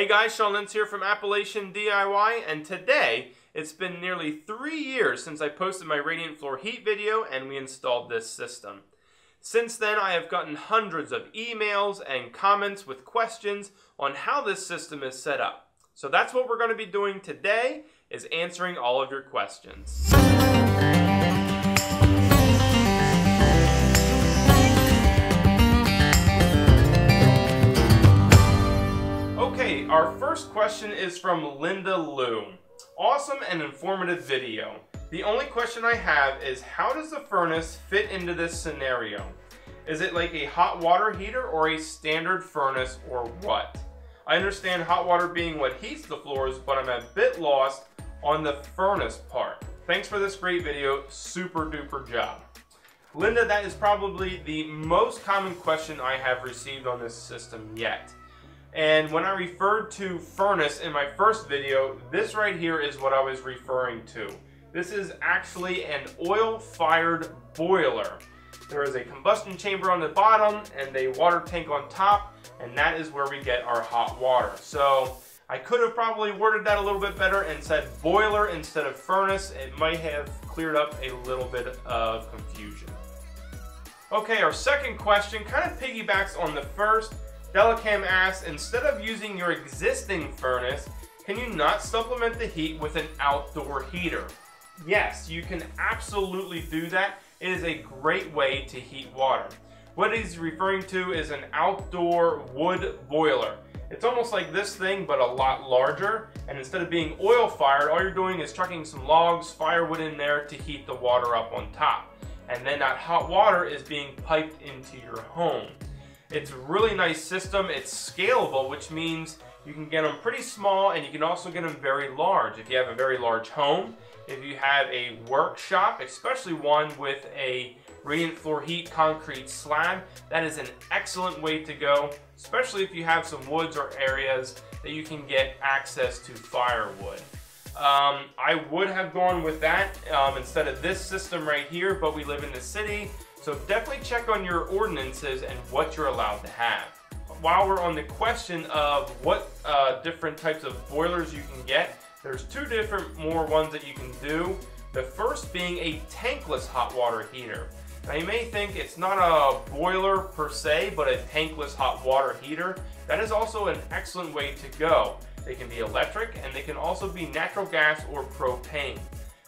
Hey guys, Sean Lentz here from Appalachian DIY, and today it's been nearly 3 years since I posted my radiant floor heat video and we installed this system. Since then, I have gotten hundreds of emails and comments with questions on how this system is set up. So that's what we're going to be doing today, is answering all of your questions. Okay, our first question is from Linda Lou. Awesome and informative video. The only question I have is, how does the furnace fit into this scenario? Is it like a hot water heater or a standard furnace, or what? I understand hot water being what heats the floors, but I'm a bit lost on the furnace part. Thanks for this great video, super duper job. Linda, that is probably the most common question I have received on this system yet. And when I referred to furnace in my first video, this right here is what I was referring to. This is actually an oil-fired boiler. There is a combustion chamber on the bottom and a water tank on top, and that is where we get our hot water. So I could have probably worded that a little bit better and said boiler instead of furnace. It might have cleared up a little bit of confusion. Okay, our second question kind of piggybacks on the first. Delicam asks, instead of using your existing furnace, can you not supplement the heat with an outdoor heater? Yes, you can absolutely do that. It is a great way to heat water. What he's referring to is an outdoor wood boiler. It's almost like this thing, but a lot larger. And instead of being oil fired, all you're doing is chucking some logs, firewood in there to heat the water up on top. And then that hot water is being piped into your home. It's a really nice system. It's scalable, which means you can get them pretty small and you can also get them very large. If you have a very large home, if you have a workshop, especially one with a radiant floor heat concrete slab, that is an excellent way to go, especially if you have some woods or areas that you can get access to firewood. I would have gone with that instead of this system right here, but we live in the city. So definitely check on your ordinances and what you're allowed to have. While we're on the question of what different types of boilers you can get, there's two different more ones that you can do. The first being a tankless hot water heater. Now you may think it's not a boiler per se, but a tankless hot water heater. That is also an excellent way to go. They can be electric and they can also be natural gas or propane.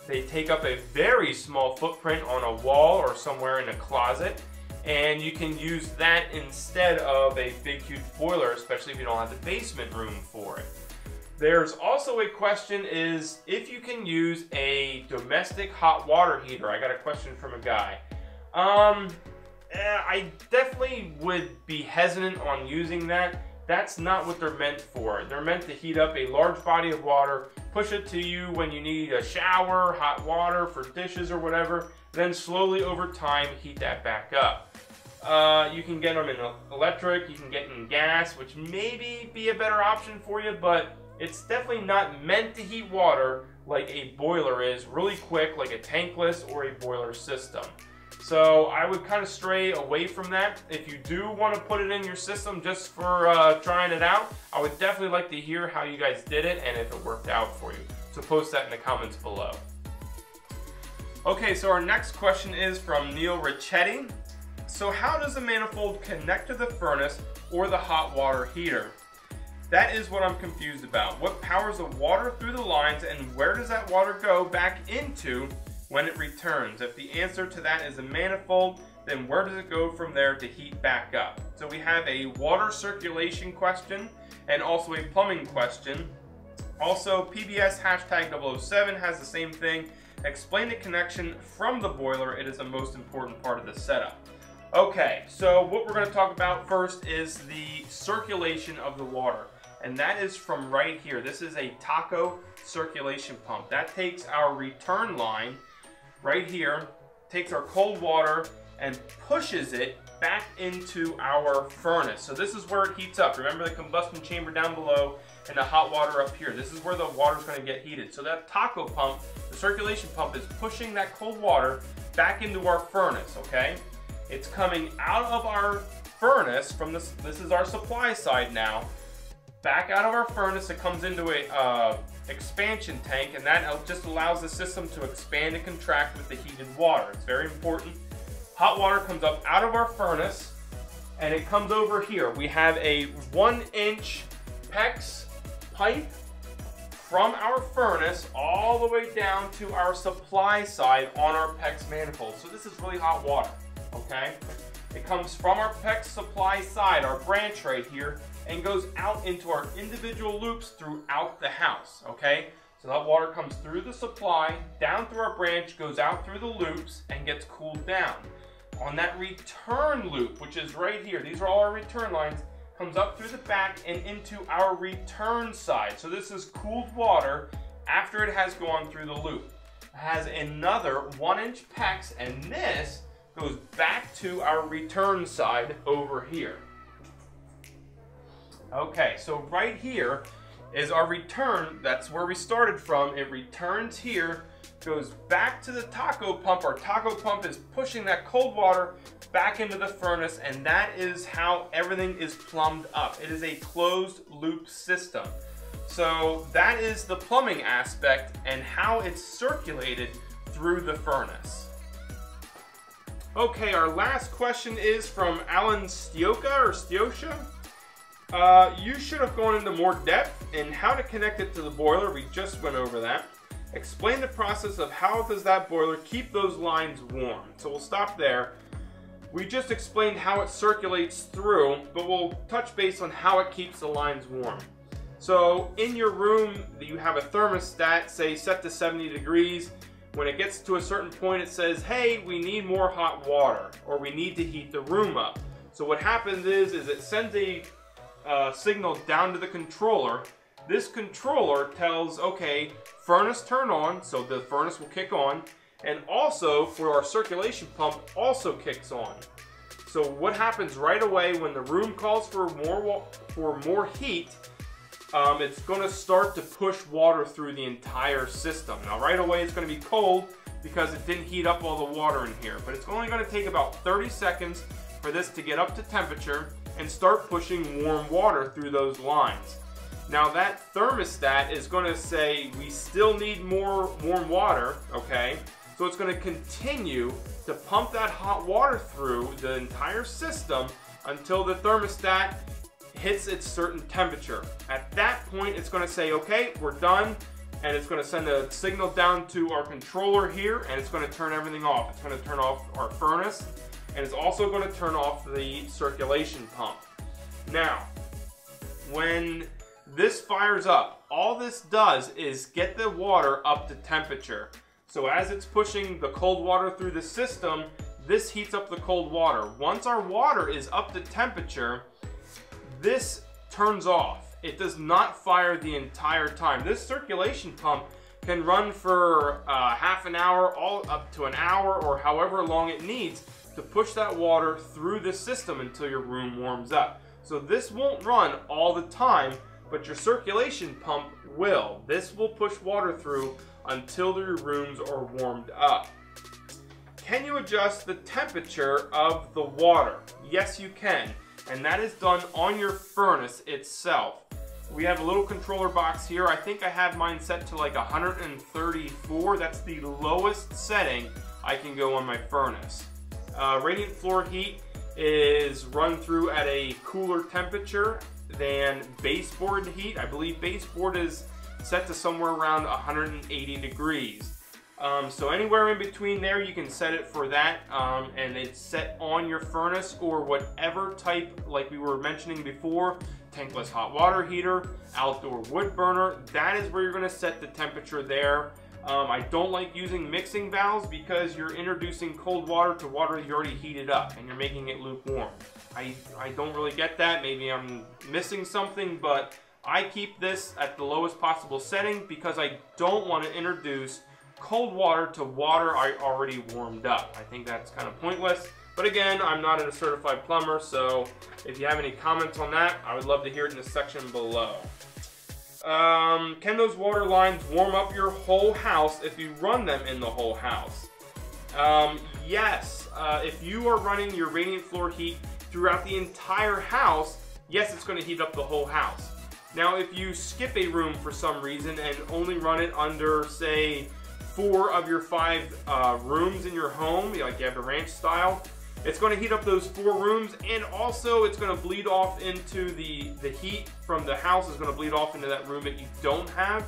They take up a very small footprint on a wall or somewhere in a closet, and you can use that instead of a big huge boiler, especially if you don't have the basement room for it. There's also a question is if you can use a domestic hot water heater. I got a question from a guy. I definitely would be hesitant on using that. That's not what they're meant for. They're meant to heat up a large body of water, push it to you when you need a shower, hot water for dishes or whatever, then slowly over time heat that back up. You can get them in electric, you can get in gas, which maybe be a better option for you, but it's definitely not meant to heat water like a boiler is, really quick, like a tankless or a boiler system. So I would kind of stray away from that. If you do want to put it in your system just for trying it out, I would definitely like to hear how you guys did it and if it worked out for you. So post that in the comments below. Okay, so our next question is from Neil Ricchetti. So how does the manifold connect to the furnace or the hot water heater? That is what I'm confused about. What powers the water through the lines and where does that water go back into when it returns? If the answer to that is a manifold, then where does it go from there to heat back up? So we have a water circulation question and also a plumbing question. Also, PBS hashtag 007 has the same thing. Explain the connection from the boiler. It is the most important part of the setup. Okay, so what we're going to talk about first is the circulation of the water. And that is from right here. This is a taco circulation pump. That takes our return line right here, takes our cold water and pushes it back into our furnace. So this is where it heats up. Remember the combustion chamber down below and the hot water up here. This is where the water is going to get heated. So that taco pump, the circulation pump, is pushing that cold water back into our furnace, okay? It's coming out of our furnace from this is our supply side now, back out of our furnace. It comes into a expansion tank, and that just allows the system to expand and contract with the heated water. It's very important. Hot water comes up out of our furnace, and it comes over here. We have a 1-inch PEX pipe from our furnace all the way down to our supply side on our PEX manifold. So this is really hot water, okay? It comes from our PEX supply side, our branch right here, and goes out into our individual loops throughout the house, okay? So that water comes through the supply, down through our branch, goes out through the loops, and gets cooled down. On that return loop, which is right here, these are all our return lines, comes up through the back and into our return side. So this is cooled water after it has gone through the loop. It has another 1-inch PEX, and this goes back to our return side over here. Okay, so right here is our return. That's where we started from. It returns here, goes back to the taco pump. Our taco pump is pushing that cold water back into the furnace, and that is how everything is plumbed up. It is a closed loop system. So that is the plumbing aspect and how it's circulated through the furnace. Okay, our last question is from Alan Stioka or Stiosha. You should have gone into more depth in how to connect it to the boiler. We just went over that. Explain the process of how does that boiler keep those lines warm. So we'll stop there. We just explained how it circulates through, but we'll touch base on how it keeps the lines warm. So in your room, you have a thermostat, say set to 70 degrees. When it gets to a certain point, it says, hey, we need more hot water, or we need to heat the room up. So what happens is it sends a signal down to the controller. This controller tells, okay, furnace turn on, so the furnace will kick on, and also for our circulation pump also kicks on. So what happens right away when the room calls for more heat, it's going to start to push water through the entire system. Now right away it's going to be cold because it didn't heat up all the water in here, but it's only going to take about 30 seconds for this to get up to temperature and start pushing warm water through those lines. Now that thermostat is going to say we still need more warm water, okay? So it's going to continue to pump that hot water through the entire system until the thermostat hits its certain temperature. At that point, it's going to say, okay, we're done, and it's going to send a signal down to our controller here, and it's going to turn everything off. It's going to turn off our furnace, and it's also going to turn off the circulation pump. Now, when this fires up, all this does is get the water up to temperature. So as it's pushing the cold water through the system, this heats up the cold water. Once our water is up to temperature, this turns off. It does not fire the entire time. This circulation pump can run for half an hour, all up to an hour, or however long it needs to push that water through the system until your room warms up. So this won't run all the time, but your circulation pump will. This will push water through until your rooms are warmed up. Can you adjust the temperature of the water? Yes, you can. And that is done on your furnace itself. We have a little controller box here. I think I have mine set to like 134. That's the lowest setting I can go on my furnace. Radiant floor heat is run through at a cooler temperature than baseboard heat. I believe baseboard is set to somewhere around 180 degrees. So anywhere in between there, you can set it for that, and it's set on your furnace or whatever type, like we were mentioning before, tankless hot water heater, outdoor wood burner. That is where you're going to set the temperature there. I don't like using mixing valves because you're introducing cold water to water you already heated up and you're making it lukewarm. I don't really get that. Maybe I'm missing something, but I keep this at the lowest possible setting because I don't want to introduce cold water to water I already warmed up. I think that's kind of pointless. But again, I'm not a certified plumber, so if you have any comments on that, I would love to hear it in the section below. Can those water lines warm up your whole house if you run them in the whole house? Yes. If you are running your radiant floor heat throughout the entire house, yes, it's going to heat up the whole house. Now, if you skip a room for some reason and only run it under, say, 4 of your 5 rooms in your home, like you have the ranch style, it's going to heat up those 4 rooms, and also it's going to bleed off into the heat from the house is going to bleed off into that room that you don't have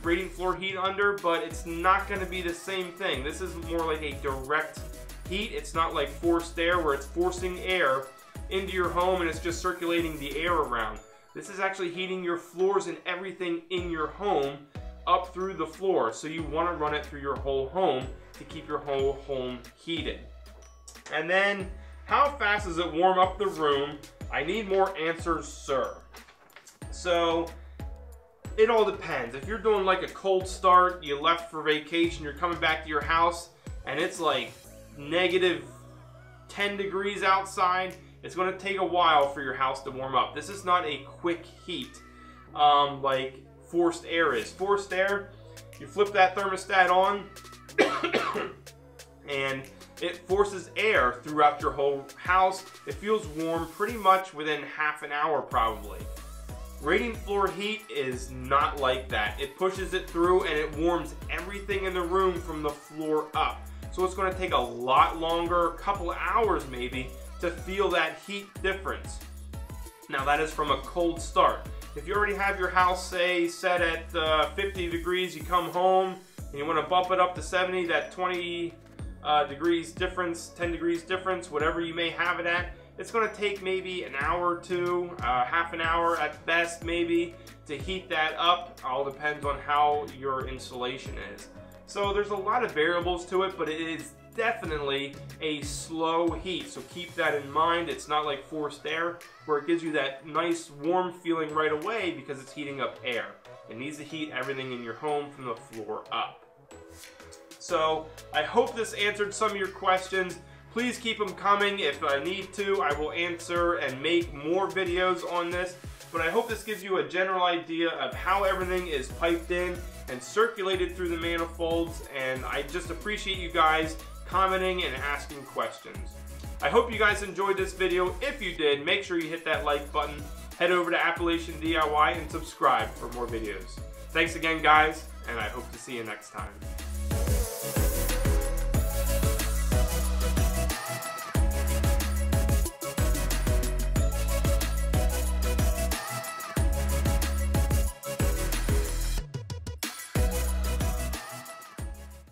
radiant floor heat under, but it's not going to be the same thing. This is more like a direct heat. It's not like forced air where it's forcing air into your home and it's just circulating the air around. This is actually heating your floors and everything in your home up through the floor. So you want to run it through your whole home to keep your whole home heated. And then, how fast does it warm up the room? I need more answers, sir. So, it all depends. If you're doing like a cold start, you left for vacation, you're coming back to your house, and it's like negative 10 degrees outside, it's going to take a while for your house to warm up. This is not a quick heat like forced air is. Forced air, you flip that thermostat on and it forces air throughout your whole house. It feels warm pretty much within half an hour probably. Radiant floor heat is not like that. It pushes it through and it warms everything in the room from the floor up. So it's going to take a lot longer, a couple hours maybe, to feel that heat difference. Now that is from a cold start. If you already have your house, say, set at 50 degrees, you come home and you want to bump it up to 70, that 20 degrees difference, 10 degrees difference, whatever you may have it at, it's going to take maybe an hour or two, half an hour at best maybe, to heat that up. All depends on how your insulation is. So there's a lot of variables to it, but it is definitely a slow heat, so keep that in mind. It's not like forced air where it gives you that nice warm feeling right away because it's heating up air. It needs to heat everything in your home from the floor up. So I hope this answered some of your questions. Please keep them coming. If I need to, I will answer and make more videos on this, but I hope this gives you a general idea of how everything is piped in and circulated through the manifolds, and I just appreciate you guys commenting and asking questions. I hope you guys enjoyed this video. If you did, make sure you hit that like button, head over to Appalachian DIY and subscribe for more videos. Thanks again, guys, and I hope to see you next time.